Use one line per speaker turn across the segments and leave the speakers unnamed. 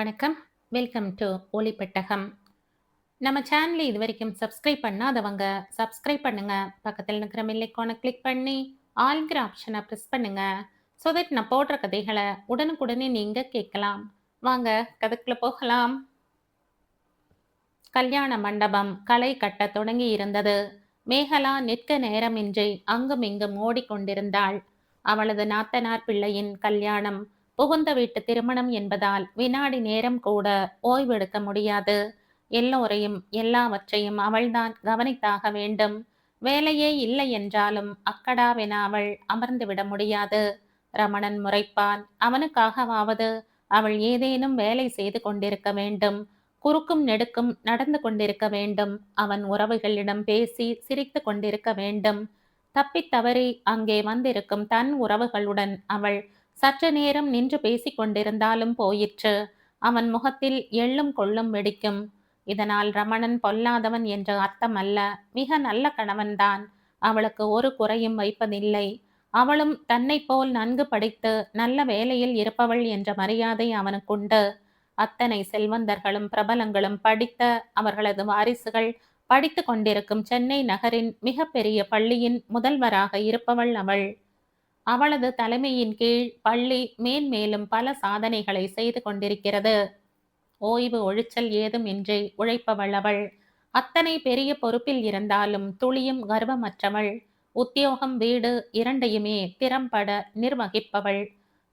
வணக்கம். Welcome to ஒளிப்பெட்டகம். நம்ம சேனலை இதுவரைக்கும் சப்ஸ்கிரைப் பண்ணாதவங்க சப்ஸ்கிரைப் பண்ணுங்க. பக்கத்தில் இருக்கிற பெல் ஐகானை கிளிக் பண்ணி ஆல்ங்கிற ஆப்ஷனை ப்ரெஸ் பண்ணுங்க. ஸோ தட் நான் போடுற கதைகளை உடனுக்குடனே நீங்க கேட்கலாம். வாங்க கதைக்குள்ள போகலாம். கல்யாண மண்டபம் களை கட்டத் தொடங்கி இருந்தது. மேகலா நிற்க நேரமின்றி அங்கும் இங்கும் ஓடிக்கொண்டிருந்தாள். அவளது நாத்தனார் பிள்ளையின் கல்யாணம். புகுந்த வீட்டு திருமணம் என்பதால் வினாடி நேரம் கூட ஓய்வெடுக்க முடியாது. எல்லோரையும் எல்லாவற்றையும் அவள்தான் கவனித்தாக வேண்டும். வேலையே இல்லை என்றாலும் அக்கடாவென அவள் அமர்ந்துவிட முடியாது. ரமணன் முறைப்பான். அவனுக்காகவாவது அவள் ஏதேனும் வேலை செய்து கொண்டிருக்க வேண்டும். குறுக்கும் நெடுக்கும் நடந்து கொண்டிருக்க வேண்டும். அவன் உறவுகளிடம் பேசி சிரித்து கொண்டிருக்க வேண்டும். தப்பித்தவறி அங்கே வந்திருக்கும் தன் உறவுகளுடன் அவள் சற்று நேரம் நின்று பேசிக் கொண்டிருந்தாலும் போயிற்று. அவன் முகத்தில் எள்ளும் கொள்ளும் வெடிக்கும். இதனால் ரமணன் பொல்லாதவன் என்ற அர்த்தம் அல்ல. மிக நல்ல கணவன்தான். அவளுக்கு ஒரு குறையும் வைப்பதில்லை. அவளும் தன்னை போல் நன்கு படித்து நல்ல வேலையில் இருப்பவள் என்ற மரியாதை அவனுக்குண்டு. அத்தனை செல்வந்தர்களும் பிரபலங்களும் படித்த அவர்களது வாரிசுகள் படித்து கொண்டிருக்கும் சென்னை நகரின் மிக பெரிய பள்ளியின் முதல்வராக இருப்பவள் அவள். அவளது தலைமையின் கீழ் பள்ளி மேன்மேலும் பல சாதனைகளை செய்து கொண்டிருக்கிறது. ஓய்வு ஒழிச்சல் ஏதும் இன்றி உழைப்பவள் அவள். அத்தனை பெரிய பொறுப்பில் இருந்தாலும் துளியும் கர்வமற்றவள். உத்தியோகம் வீடு இரண்டையுமே திறம்பட நிர்வகிப்பவள்.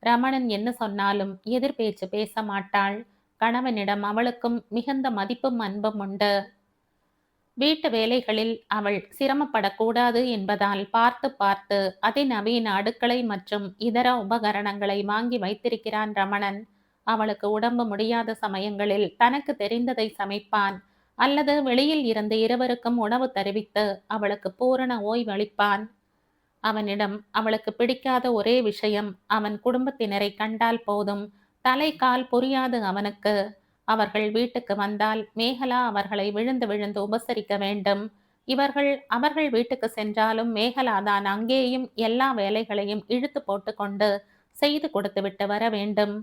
ரமணன் என்ன சொன்னாலும் எதிர்பேச்சு பேச மாட்டாள். கணவனிடம் அவளுக்கும் மிகுந்த மதிப்பும் அன்பும் உண்டு. வீட்டு வேலைகளில் அவள் சிரமப்படக்கூடாது என்பதால் பார்த்து பார்த்து அதிநவீன அடுக்களை மற்றும் இதர உபகரணங்களை வாங்கி வைத்திருக்கிறான் ரமணன். அவளுக்கு உடம்பு முடியாத சமயங்களில் தனக்கு தெரிந்ததை சமைப்பான். அல்லது வெளியில் இருந்து இருவருக்கும் உணவு தருவித்து அவளுக்கு பூரண ஓய்வளிப்பான். அவனிடம் அவளுக்கு பிடிக்காத ஒரே விஷயம், அவன் குடும்பத்தினரை கண்டால் போதும் தலை கால் புரியாது அவனுக்கு. அவர்கள் வீட்டுக்கு வந்தால் மேகலா அவர்களை விழுந்து விழுந்து உபசரிக்க வேண்டும். இவர்கள் அவர்கள் வீட்டுக்கு சென்றாலும் மேகலாதான் அங்கேயும் எல்லா வேலைகளையும் இழுத்து போட்டு கொண்டு செய்து கொடுத்து விட்டு வர வேண்டும்.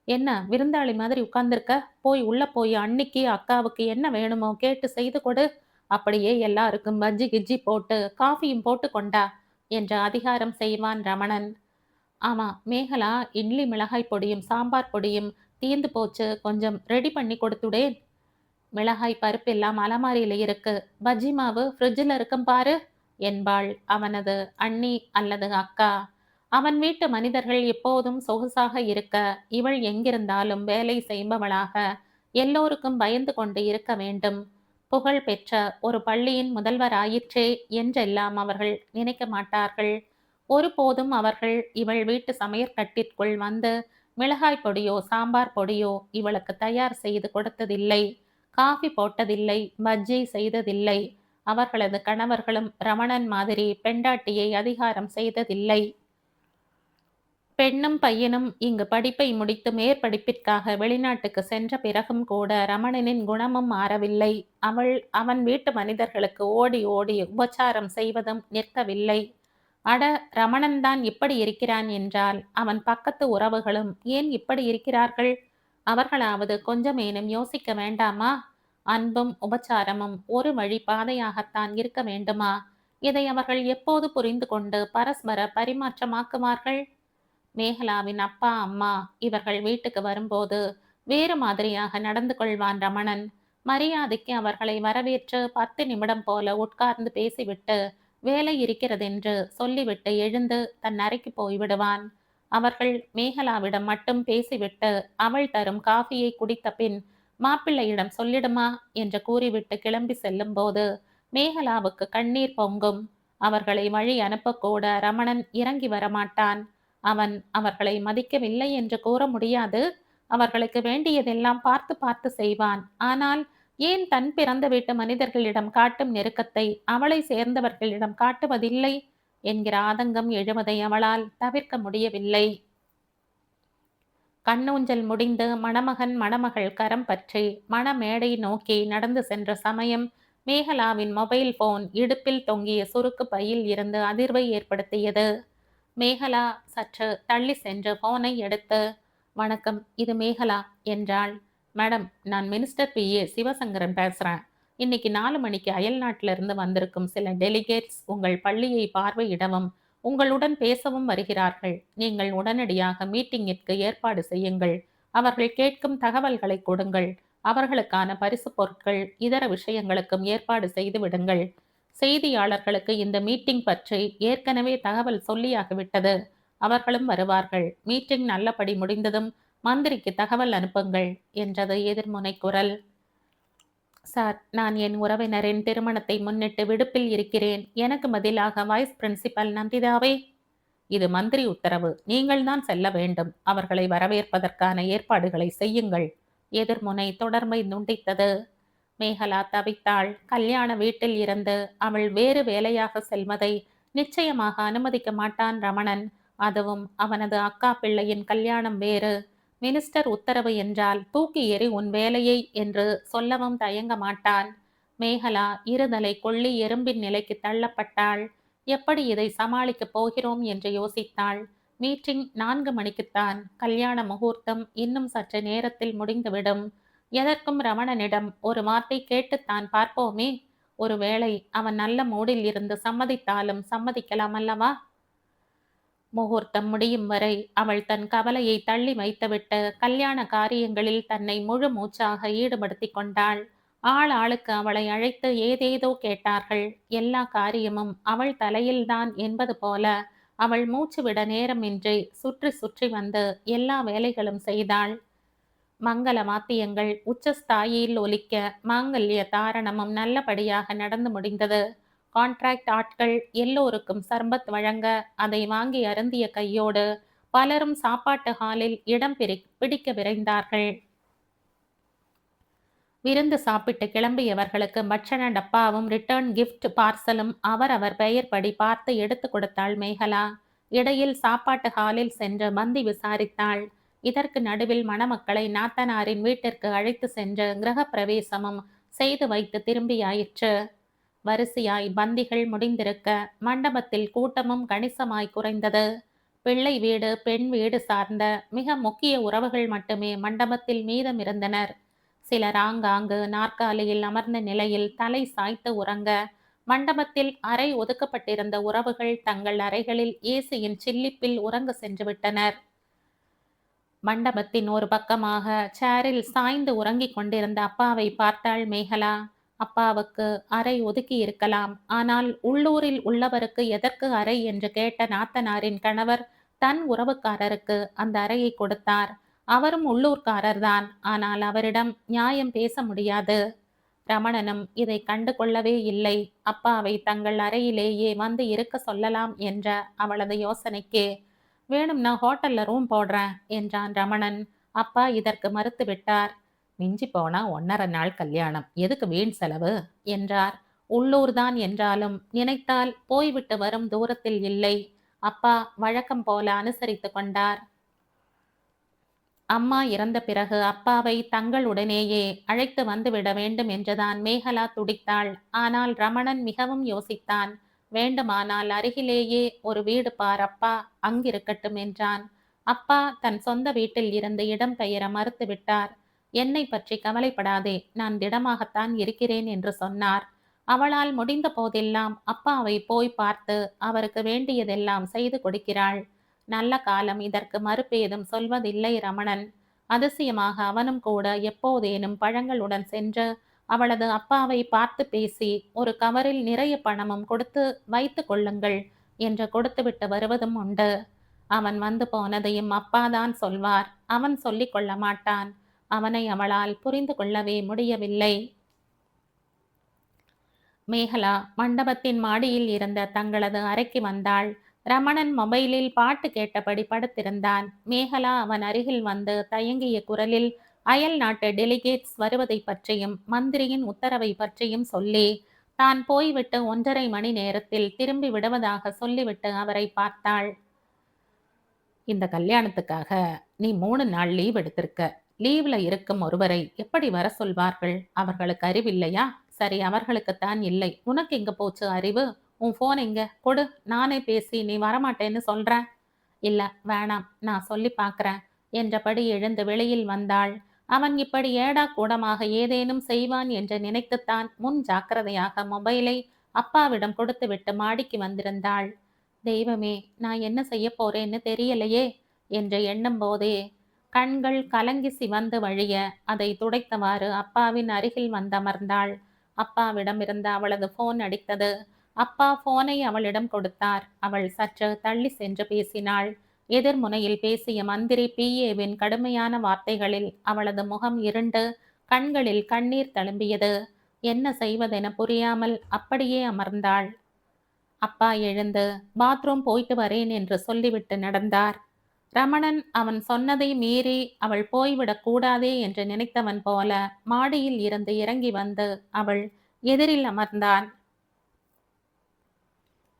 என்ன விருந்தாளி மாதிரி உட்கார்ந்திருக்க? போய் உள்ள போய் அன்னிக்கு அக்காவுக்கு என்ன வேணுமோ கேட்டு செய்து கொடு. அப்படியே எல்லாருக்கும் பஜ்ஜி கிஜ்ஜி போட்டு காஃபியும் போட்டு கொண்டா என்ற அதிகாரம் செய்வான் ரமணன். ஆமா, மேகலா இட்லி மிளகாய் பொடியும் சாம்பார் பொடியும் தீந்து போச்சு, கொஞ்சம் ரெடி பண்ணி கொடுத்துடேன். மிளகாய் பருப்பு எல்லாம் அலமாரியில இருக்கு, பஜ்ஜி மாவு ஃப்ரிட்ஜில் இருக்கும் பாரு என்பாள் அவனது அண்ணி அல்லது அக்கா. அவன் வீட்டு மனிதர்கள் எப்போதும் சொகுசாக இருக்க இவள் எங்கிருந்தாலும் வேலை செய்பவளாக எல்லோருக்கும் பயந்து கொண்டு இருக்க வேண்டும். புகழ் பெற்ற ஒரு பள்ளியின் முதல்வராயிற்றே என்றெல்லாம் அவர்கள் நினைக்க மாட்டார்கள். ஒருபோதும் அவர்கள் இவள் வீட்டு சமையற்கட்டிற்குள் வந்து மிளகாய் பொடியோ சாம்பார் பொடியோ இவளுக்கு தயார் செய்து கொடுத்ததில்லை. காஃபி போட்டதில்லை, பஜ்ஜி செய்ததில்லை. அவர்களது கணவர்களும் ரமணன் மாதிரி பெண்டாட்டியை அதிகாரம் செய்ததில்லை. பெண்ணும் பையனும் இங்கு படிப்பை முடித்து மேற்படிப்பிற்காக வெளிநாட்டுக்கு சென்ற பிறகும் கூட ரமணனின் குணமும் மாறவில்லை. அவன் வீட்டு மனிதர்களுக்கு ஓடி ஓடி உபச்சாரம் செய்வதும் நிற்கவில்லை. அட, ரமணன்தான் இப்படி இருக்கிறான் என்றால் அவன் பக்கத்து உறவுகளும் ஏன் இப்படி இருக்கிறார்கள்? அவர்களாவது கொஞ்சமேனும் யோசிக்க வேண்டாமா? அன்பும் உபச்சாரமும் ஒரு வழி பாதையாகத்தான் இருக்க வேண்டுமா? இதை அவர்கள் எப்போது புரிந்து கொண்டு பரஸ்பர பரிமாற்றமாக்குவார்கள்? மேகலாவின் அப்பா அம்மா இவர்கள் வீட்டுக்கு வரும்போது வேறு மாதிரியாக நடந்து கொள்வான் ரமணன். மரியாதைக்கு அவர்களை வரவேற்று 10 நிமிடம் போல உட்கார்ந்து பேசிவிட்டு வேலை இருக்கிறதென்று சொல்லிவிட்டு எழுந்து தன் அறைக்கு போய்விடுவான். அவர்கள் மேகலாவிடம் மட்டும் பேசிவிட்டு அவள் தரும் காஃபியை குடித்த பின் மாப்பிள்ளையிடம் சொல்லிடுமா என்று கூறிவிட்டு கிளம்பி செல்லும் போது மேகலாவுக்கு கண்ணீர் பொங்கும். அவர்களை வழி அனுப்பக்கூட ரமணன் இறங்கி வரமாட்டான். அவன் அவர்களை மதிக்கவில்லை என்று கூற முடியாது. அவர்களுக்கு வேண்டியதெல்லாம் பார்த்து பார்த்து செய்வான். ஆனால் ஏன் தன் பிறந்த வீட்டு மனிதர்களிடம் காட்டும் நெருக்கத்தை அவளை சேர்ந்தவர்களிடம் காட்டுவதில்லை என்கிற ஆதங்கம் எழுவதை அவளால் தவிர்க்க முடியவில்லை. கண்ணூஞ்சல் முடிந்து மணமகன் மணமகள் கரம் பற்றி மணமேடை நோக்கி நடந்து சென்ற சமயம் மேகலாவின் மொபைல் போன் இடுப்பில் தொங்கிய சுருக்கு பையில் இருந்து அதிர்வை ஏற்படுத்தியது. மேகலா சற்று தள்ளி சென்று போனை எடுத்து, வணக்கம், இது மேகலா என்றாள். மேடம், நான் மினிஸ்டர் பிஏ சிவசங்கரன் பேசுறேன். இன்னைக்கு 4 மணிக்கு அயல்நாட்டில இருந்து வந்திருக்கும் சில டெலிகேட்ஸ் உங்கள் பள்ளியை பார்வையிடவும், உங்களுடன் பேசவும் வருகிறார்கள். நீங்கள் உடனடியாக மீட்டிங்கிற்கு ஏற்பாடு செய்யுங்கள். அவர்கள் கேட்கும் தகவல்களை கொடுங்கள். அவர்களுக்கான பரிசு பொருட்கள், இதர விஷயங்களுக்கும் ஏற்பாடு செய்து விடுங்கள். செய்தியாளர்களுக்கு இந்த மீட்டிங் பற்றி ஏற்கனவே தகவல் சொல்லியாகிவிட்டது. அவர்களும் வருவார்கள். மீட்டிங் நல்லபடி முடிந்ததும் மந்திரிக்கு தகவல் அனுப்புங்கள் என்றது எதிர்முனை குரல். சார், நான் என் உறவினரின் திருமணத்தை முன்னிட்டு விடுப்பில் இருக்கிறேன். எனக்கு பதிலாக வைஸ் பிரின்சிபல் நந்திதாவை. இது மந்திரி உத்தரவு. நீங்கள் தான் செல்ல வேண்டும். அவர்களை வரவேற்பதற்கான ஏற்பாடுகளை செய்யுங்கள். எதிர்முனை தொடர்மை துண்டித்தது. மேகலா தவித்தாள். கல்யாண வீட்டில் இருந்து அவள் வேறு வேலையாக செல்வதை நிச்சயமாக அனுமதிக்க மாட்டான் ரமணன். அதுவும் அவனது அக்கா பிள்ளையின் கல்யாணம் வேறு. மினிஸ்டர் உத்தரவு என்றால் தூக்கி எறி உன் வேலையை என்று சொல்லவும் தயங்க மாட்டான். மேகலா இருதலை கொள்ளி எறும்பின் நிலைக்கு தள்ளப்பட்டாள். எப்படி இதை சமாளிக்கப் போகிறோம் என்று யோசித்தாள். மீட்டிங் 4 மணிக்குத்தான். கல்யாண முகூர்த்தம் இன்னும் சற்று நேரத்தில் முடிந்துவிடும். எதற்கும் ரமணனிடம் ஒரு வார்த்தை கேட்டுத்தான் பார்ப்போமே. ஒருவேளை அவன் நல்ல மூடில் இருந்து சம்மதித்தாலும் சம்மதிக்கலாம் அல்லவா? முகூர்த்தம் முடியும் வரை அவள் தன் கவலையை தள்ளி வைத்துவிட்டு கல்யாண காரியங்களில் தன்னை முழு மூச்சாக ஈடுபடுத்தி கொண்டாள். ஆள் ஆளுக்கு அவளை அழைத்து ஏதேதோ கேட்டார்கள். எல்லா காரியமும் அவள் தலையில்தான் என்பது போல அவள் மூச்சு விட நேரமின்றி சுற்றி சுற்றி வந்து எல்லா வேலைகளும் செய்தாள். மங்கள வாத்தியங்கள் உச்சஸ்தாயியில் ஒலிக்க மாங்கல்ய தாரணமும் நல்லபடியாக நடந்து முடிந்தது. கான்ட்ராக்ட் ஆட்கள் எல்லோருக்கும் சர்பத் வழங்க அதை வாங்கி அருந்திய கையோடு பலரும் சாப்பாட்டு ஹாலில் இடம் பிடிக்க விரைந்தார்கள். விருந்து சாப்பிட்டு கிளம்பியவர்களுக்கு பட்சண டப்பாவும் ரிட்டர்ன் கிஃப்ட் பார்சலும் அவரவர் பெயர்படி பார்த்து எடுத்து கொடுத்தாள் மேகலா. இடையில் சாப்பாட்டு ஹாலில் சென்று மந்தி விசாரித்தாள். இதற்கு நடுவில் மணமக்களை நாத்தனாரின் வீட்டிற்கு அழைத்து சென்று கிரக பிரவேசமும் செய்து வைத்து திரும்பியாயிற்று. வரிசையாய் பந்திகள் முடிந்திருக்க மண்டபத்தில் கூட்டமும் கணிசமாய் குறைந்தது. பிள்ளை வீடு பெண் வீடு சார்ந்த மிக முக்கிய உறவுகள் மட்டுமே மண்டபத்தில் மீதமிருந்தனர். சிலர் ஆங்காங்கு நாற்காலியில் அமர்ந்த நிலையில் தலை சாய்த்து உறங்க, மண்டபத்தில் அறை ஒதுக்கப்பட்டிருந்த உறவுகள் தங்கள் அறைகளில் ஏசியின் சில்லிப்பில் உறங்க சென்று விட்டனர். மண்டபத்தின் ஒரு பக்கமாக சேரில் சாய்ந்து உறங்கிக் கொண்டிருந்த அப்பாவை பார்த்தாள் மேகலா. அப்பாவுக்கு அறை ஒதுக்கி இருக்கலாம். ஆனால் உள்ளூரில் உள்ளவருக்கு எதற்கு அறை என்று கேட்ட நாத்தனாரின் கணவர் தன் உறவுக்காரருக்கு அந்த அறையை கொடுத்தார். அவரும் உள்ளூர்காரர்தான். ஆனால் அவரிடம் நியாயம் பேச முடியாது. ரமணனும் இதை கண்டு கொள்ளவே இல்லை. அப்பாவை தங்கள் அறையிலேயே வந்து இருக்க சொல்லலாம் என்ற அவளது யோசனைக்கு, வேணும்னா ஹோட்டல்ல ரூம் போடுறேன் என்றான் ரமணன். அப்பா இதற்கு மறுத்து விட்டார். மிஞ்சி போனா 1.5 நாள் கல்யாணம், எதுக்கு வீண் செலவு என்றார். உள்ளூர்தான் என்றாலும் நினைத்தால் போய்விட்டு வரும் தூரத்தில் இல்லை. அப்பா வழக்கம் போல அனுசரித்து கொண்டார். அம்மா இறந்த பிறகு அப்பாவை தங்களுடனேயே அழைத்து வந்துவிட வேண்டும் என்றுதான் மேகலா துடித்தாள். ஆனால் ரமணன் மிகவும் யோசித்தான். வேண்டுமானால் அருகிலேயே ஒரு வீடு பார் அப்பா, அங்கிருக்கட்டும் என்றான். அப்பா தன் சொந்த வீட்டில் இருந்து இடம் பெயர மறுத்துவிட்டார். என்னை பற்றி கவலைப்படாதே, நான் திடமாகத்தான் இருக்கிறேன் என்று சொன்னார். அவளால் முடிந்த போதெல்லாம் அப்பாவை போய் பார்த்து அவருக்கு வேண்டியதெல்லாம் செய்து கொடுக்கிறாள். நல்ல காலம் இதற்கு மறுபேதும் சொல்வதில்லை ரமணன். அதிசயமாக அவனும் கூட எப்போதேனும் பழங்களுடன் சென்று அவளது அப்பாவை பார்த்து பேசி ஒரு கவரில் நிறைய பணமும் கொடுத்து வைத்து கொள்ளுங்கள் என்று கொடுத்துவிட்டு வருவதும் உண்டு. அவன் வந்து போனதையும் அப்பாதான் சொல்வார். அவன் சொல்லிக் கொள்ள மாட்டான். அவனை அவளால் புரிந்து கொள்ளவே முடியவில்லை. மேகலா மண்டபத்தின் மாடியில் இருந்த தங்களது அறைக்கு வந்தாள். ரமணன் மொபைலில் பாட்டு கேட்டபடி படுத்திருந்தான். மேகலா அவன் அருகில் வந்து தயங்கிய குரலில் அயல் நாட்டு டெலிகேட்ஸ் வருவதை பற்றியும் மந்திரியின் உத்தரவை பற்றியும் சொல்லி தான் போய்விட்டு 1.5 மணி நேரத்தில் திரும்பி விடுவதாக சொல்லிவிட்டு அவரை பார்த்தாள். இந்த கல்யாணத்துக்காக நீ 3 நாள் லீவ் எடுத்திருக்க. லீவ்ல இருக்கும் ஒருவரை எப்படி வர சொல்வார்கள்? அவர்களுக்கு அறிவில்லையா? சரி, அவர்களுக்குத்தான் இல்லை. உனக்கு எங்க போச்சு அறிவு? உன் போன் எங்க கொடு, நானே பேசி நீ வரமாட்டேன்னு சொல்றேன். இல்ல வேணாம், நான் சொல்லி பார்க்கறேன் என்றபடி எழுந்து வெளியில் வந்தாள். அவன் இப்படி ஏடா கூடமாக ஏதேனும் செய்வான் என்று நினைத்துத்தான் முன் ஜாக்கிரதையாக மொபைலை அப்பாவிடம் கொடுத்துவிட்டு மாடிக்கு வந்திருந்தாள். தெய்வமே, நான் என்ன செய்ய போறேன்னு தெரியலையே என்று எண்ணும் போதே கண்கள் கலங்கி சிவந்து வழிய அதை துடைத்தவாறு அப்பாவின் அருகில் வந்தமர்ந்தாள். அப்பாவிடம் இருந்த அவளது போன் அடித்தது. அப்பா போனை அவளிடம் கொடுத்தார். அவள் சற்று தள்ளி சென்று பேசினாள். எதிர்முனையில் பேசிய மந்திரி பிஏவின் கடுமையான வார்த்தைகளில் அவளது முகம் இருண்டு கண்களில் கண்ணீர் தழும்பியது. என்ன செய்வதென புரியாமல் அப்படியே அமர்ந்தாள். அப்பா எழுந்து பாத்ரூம் போயிட்டு வரேன் என்று சொல்லிவிட்டு நடந்தார். ரமணன் அவன் சொன்னதை மீறி அவள் போய்விடக் கூடாதே என்று நினைத்தவன் போல மாடியில் இருந்து இறங்கி வந்து அவள் எதிரில் அமர்ந்தான்.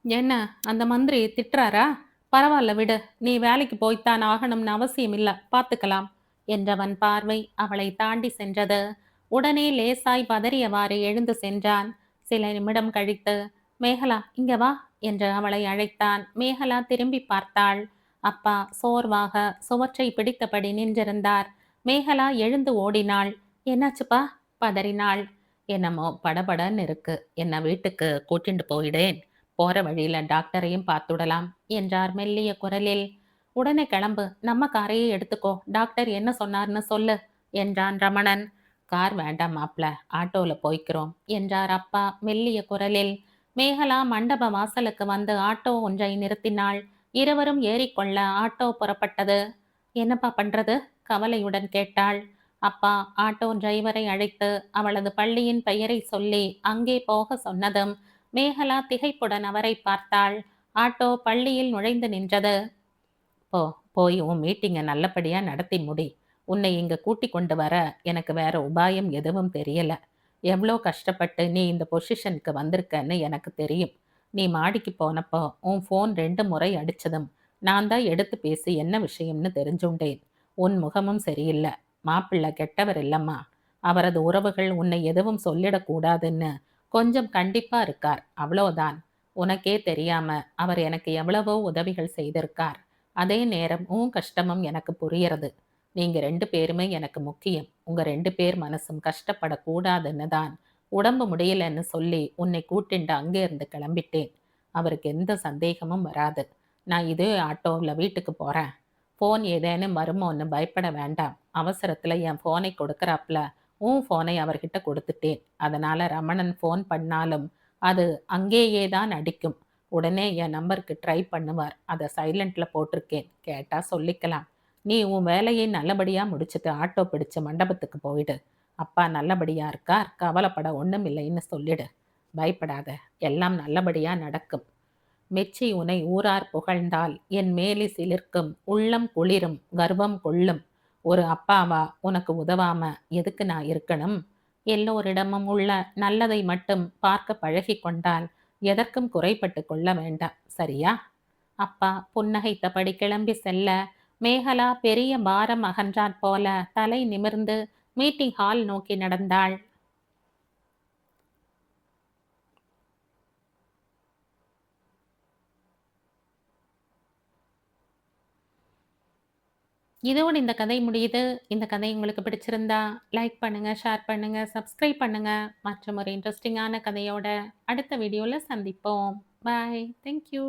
என்ன, அந்த மந்திரி திட்டுறாரா? பரவாயில்ல விடு, நீ வேலைக்கு போய்த்தான் ஆகணும்னு அவசியம் இல்ல, பார்த்துக்கலாம் என்றவன் பார்வை அவளை தாண்டி சென்றது. உடனே லேசாய் பதறியவாறு எழுந்து சென்றான். சில நிமிடம் கழித்து, மேகலா இங்க வா என்று அவளை அழைத்தான். மேகலா திரும்பி பார்த்தாள். அப்பா சோர்வாக சுவற்றை பிடித்தபடி நின்றிருந்தார். மேகலா எழுந்து ஓடினாள். என்னாச்சுப்பா? பதறினாள். என்னமோ படபடன்னு இருக்கு, என்ன வீட்டுக்கு கூட்டிண்டு போயிடேன், போற வழியில டாக்டரையும் பார்த்துடலாம் என்றார் மெல்லிய குரலில். உடனே கிளம்பு, நம்ம காரையே எடுத்துக்கோ, டாக்டர் என்ன சொன்னார்னு சொல்லு என்றான் ரமணன். கார் வேண்டாம் மாப்ள, ஆட்டோல போய்க்கிறோம் என்றார் அப்பா மெல்லிய குரலில். மேகலா மண்டப வாசலுக்கு வந்து ஆட்டோ ஒன்றை நிறுத்தினாள். இருவரும் ஏறிக்கொள்ள ஆட்டோ புறப்பட்டது. என்னப்பா பண்றது? கவலையுடன் கேட்டாள். அப்பா ஆட்டோ டிரைவரை அழைத்து அவளது பள்ளியின் பெயரை சொல்லி அங்கே போக சொன்னதும் மேகலா திகைப்புடன் அவரை பார்த்தாள். ஆட்டோ பள்ளியில் நுழைந்து நின்றது. போ, போய் உன் மீட்டிங்கை நல்லபடியா நடத்தி முடி. உன்னை இங்க கூட்டி கொண்டு வர எனக்கு வேற உபாயம் எதுவும் தெரியல. எவ்வளோ கஷ்டப்பட்டு நீ இந்த பொசிஷனுக்கு வந்திருக்கன்னு எனக்கு தெரியும். நீ மாடிக்கு போனப்போ உன் ஃபோன் 2 முறை அடிச்சதும் நான் தான் எடுத்து பேசி என்ன விஷயம்னு தெரிஞ்சுண்டேன். உன் முகமும் சரியில்லை. மாப்பிள்ளை கெட்டவர் இல்லம்மா. அவரது உறவுகள் உன்னை எதுவும் சொல்லிடக்கூடாதுன்னு கொஞ்சம் கண்டிப்பா இருக்கார், அவ்வளோதான். உனக்கே தெரியாம அவர் எனக்கு எவ்வளவோ உதவிகள் செய்திருக்கார். அதே நேரம் உன் கஷ்டமும் எனக்கு புரியறது. நீங்க 2 பேருமே எனக்கு முக்கியம். உங்க 2 பேர் மனசும் கஷ்டப்படக்கூடாதுன்னு தான் உடம்பு முடியலன்னு சொல்லி உன்னை கூட்டிண்டு அங்கே இருந்து கிளம்பிட்டேன். அவருக்கு எந்த சந்தேகமும் வராது. நான் இதே ஆட்டோவில் வீட்டுக்கு போறேன். ஃபோன் ஏதேனும் வருமோன்னு பயப்பட வேண்டாம். அவசரத்துல என் ஃபோனை கொடுக்கறாப்புல உன் ஃபோனை அவர்கிட்ட கொடுத்துட்டேன். அதனால ரமணன் ஃபோன் பண்ணாலும் அது அங்கேயே தான் அடிக்கும். உடனே என் நம்பருக்கு ட்ரை பண்ணுவார். அதை சைலண்ட்ல போட்டிருக்கேன், கேட்டா சொல்லிக்கலாம். நீ உன் வேலையை நல்லபடியா முடிச்சுட்டு ஆட்டோ பிடிச்சு மண்டபத்துக்கு போயிடு. அப்பா நல்லபடியா இருக்கார், கவலைப்பட ஒன்றும் இல்லைன்னு சொல்லிடு. பயப்படாத, எல்லாம் நல்லபடியா நடக்கும். மெச்சி உனை ஊரார் புகழ்ந்தால் என் மேலி சிலிர்க்கும், உள்ளம் குளிரும், கர்வம் கொள்ளும். ஒரு அப்பாவா உனக்கு உதவாம எதுக்கு நான் இருக்கணும்? எல்லோரிடமும் உள்ள நல்லதை மட்டும் பார்க்க பழகி கொண்டால் எதற்கும் குறைப்பட்டு கொள்ள வேண்டாம், சரியா? அப்பா புன்னகைத்தபடி கிளம்பி செல்ல மேகலா பெரிய பாரம் அகன்றாற் போல தலை நிமிர்ந்து மீட்டிங் ஹால் நோக்கி நடந்தாள். இதோடு இந்த கதை முடியுது. இந்த கதை உங்களுக்கு பிடிச்சிருந்தா லைக் பண்ணுங்க, ஷேர் பண்ணுங்க, சப்ஸ்கிரைப் பண்ணுங்க. மற்றும் ஒரு இன்ட்ரெஸ்டிங்கான கதையோட அடுத்த வீடியோவில் சந்திப்போம். பாய். தேங்க்யூ.